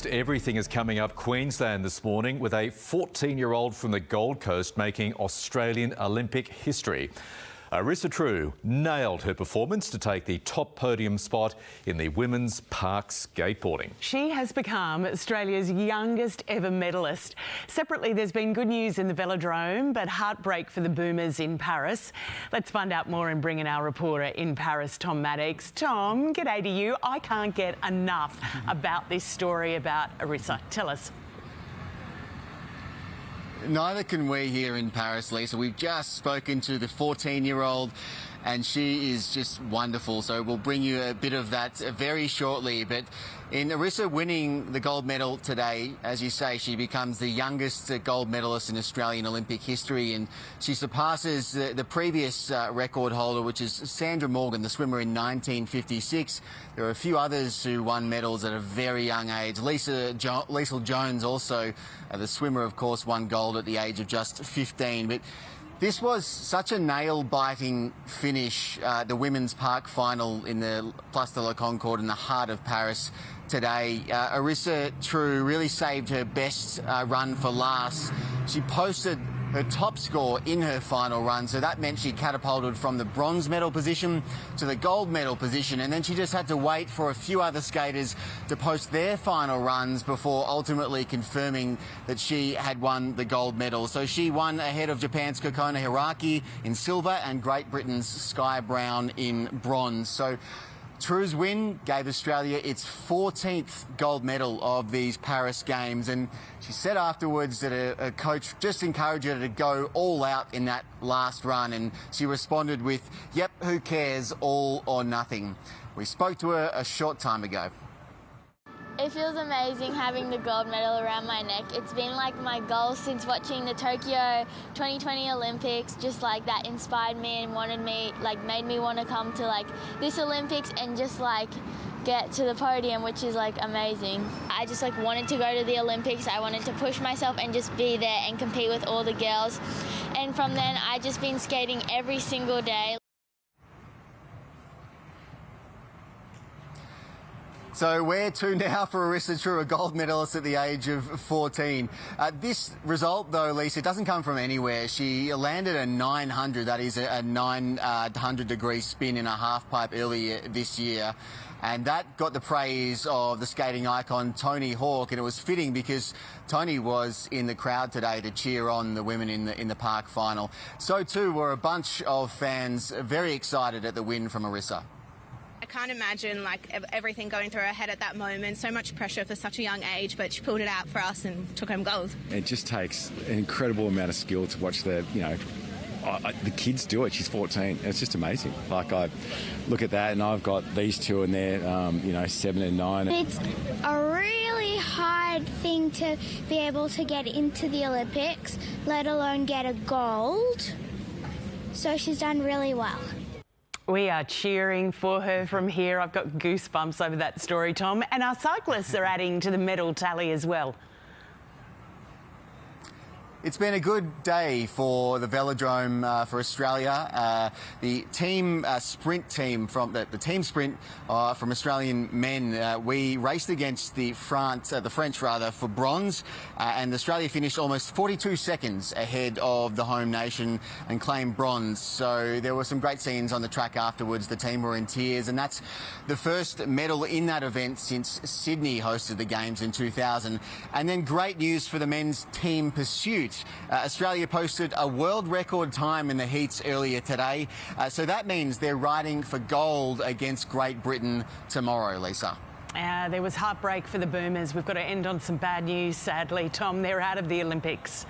Everything is coming up Queensland this morning with a 14-year-old from the Gold Coast making Australian Olympic history. Arisa Trew nailed her performance to take the top podium spot in the women's park skateboarding. She has become Australia's youngest ever medallist. Separately, there's been good news in the velodrome, but heartbreak for the boomers in Paris. Let's find out more and bring in our reporter in Paris, Tom Maddox. Tom, g'day to you. I can't get enough about this story about Arisa. Tell us. Neither can we here in Paris, Lisa. We've just spoken to the 14-year-old and she is just wonderful. So we'll bring you a bit of that very shortly. But in Arisa winning the gold medal today, as you say, she becomes the youngest gold medalist in Australian Olympic history, and she surpasses the previous record holder, which is Sandra Morgan, the swimmer in 1956. There are a few others who won medals at a very young age. Lisa Jones also, the swimmer, of course, won gold at the age of just 15. But this was such a nail-biting finish, the women's park final in the Place de la Concorde in the heart of Paris today. Arisa Trew really saved her best run for last. She posted her top score in her final run, so that meant she catapulted from the bronze medal position to the gold medal position, and then she just had to wait for a few other skaters to post their final runs before ultimately confirming that she had won the gold medal. So she won ahead of Japan's Kokona Hiraki in silver and Great Britain's Sky Brown in bronze. So Trew's win gave Australia its 14th gold medal of these Paris Games, and she said afterwards that a coach just encouraged her to go all out in that last run, and she responded with, "Yep, who cares, all or nothing." We spoke to her a short time ago. It feels amazing having the gold medal around my neck. It's been like my goal since watching the Tokyo 2020 Olympics. Just like that inspired me and made me want to come to this Olympics and just get to the podium, which is amazing. I just wanted to go to the Olympics. I wanted to push myself and just be there and compete with all the girls. And from then I just been skating every single day. So where to now for Arisa Trew, a gold medalist at the age of 14? This result, though, Lisa, doesn't come from anywhere. She landed a 900, that is a 900-degree spin in a half-pipe earlier this year. And that got the praise of the skating icon Tony Hawk, and it was fitting because Tony was in the crowd today to cheer on the women in the park final. So too were a bunch of fans very excited at the win from Arisa. I can't imagine everything going through her head at that moment. So much pressure for such a young age, but she pulled it out for us and took home gold. It just takes an incredible amount of skill to watch the kids do it. She's 14. It's just amazing. I look at that and I've got these two and they're 7 and 9. It's a really hard thing to be able to get into the Olympics, let alone get a gold. So she's done really well. We are cheering for her from here. I've got goosebumps over that story, Tom. And our cyclists are adding to the medal tally as well. It's been a good day for the velodrome for Australia. The team sprint team from the team sprint from Australian men, we raced against the French for bronze, and Australia finished almost 42 seconds ahead of the home nation and claimed bronze. So there were some great scenes on the track afterwards. The team were in tears, and that's the first medal in that event since Sydney hosted the Games in 2000. And then great news for the men's team pursuit. Australia posted a world record time in the heats earlier today, so that means they're riding for gold against Great Britain tomorrow, Lisa. There was heartbreak for the boomers. We've got to end on some bad news, sadly. Tom, they're out of the Olympics.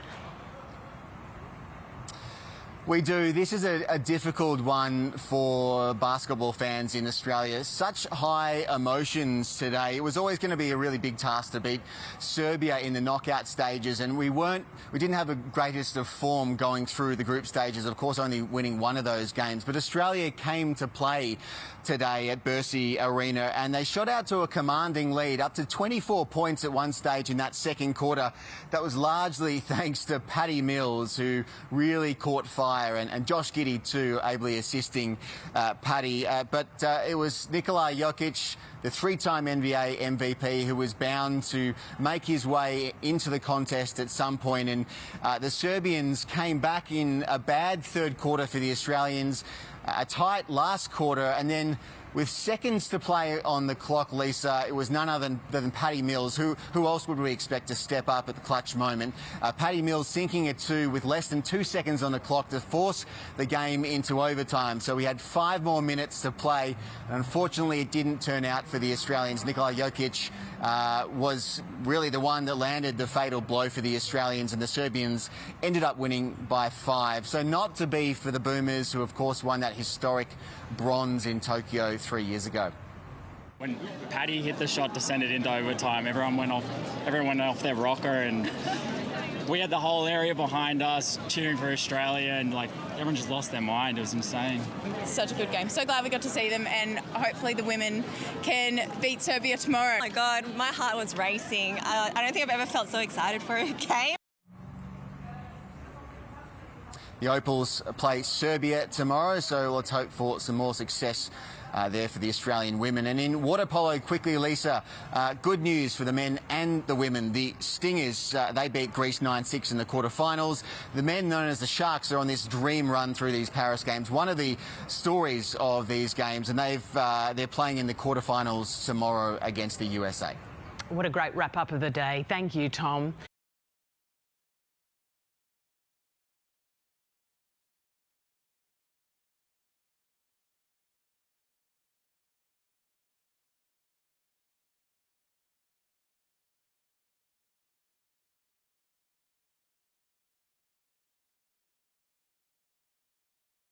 We do. This is a difficult one for basketball fans in Australia. Such high emotions today. It was always going to be a really big task to beat Serbia in the knockout stages, and we didn't have the greatest of form going through the group stages, of course only winning one of those games. But Australia came to play today at Bercy Arena, and they shot out to a commanding lead, up to 24 points at one stage in that second quarter. That was largely thanks to Patty Mills, who really caught fire fire, and Josh Giddey too, ably assisting Paddy. But it was Nikola Jokic, the three-time NBA MVP, who was bound to make his way into the contest at some point. And the Serbians came back in a bad third quarter for the Australians, a tight last quarter, and then with seconds to play on the clock, Lisa, it was none other than Paddy Mills. Who else would we expect to step up at the clutch moment? Paddy Mills sinking it too with less than 2 seconds on the clock to force the game into overtime. So we had 5 more minutes to play. And unfortunately, it didn't turn out for the Australians. Nikola Jokic was really the one that landed the fatal blow for the Australians, and the Serbians ended up winning by 5. So not to be for the Boomers, who of course won that historic bronze in Tokyo 3 years ago. When Paddy hit the shot to send it into overtime, everyone went off their rocker, and we had the whole area behind us cheering for Australia, and like everyone just lost their mind. It was insane. Such a good game. So glad we got to see them, and hopefully the women can beat Serbia tomorrow. Oh my God, my heart was racing. I don't think I've ever felt so excited for a game. The Opals play Serbia tomorrow, so let's hope for some more success there for the Australian women. And in water polo, quickly, Lisa, good news for the men and the women. The Stingers, they beat Greece 9-6 in the quarterfinals. The men, known as the Sharks, are on this dream run through these Paris Games. One of the stories of these games, and they're playing in the quarterfinals tomorrow against the USA. What a great wrap-up of the day. Thank you, Tom.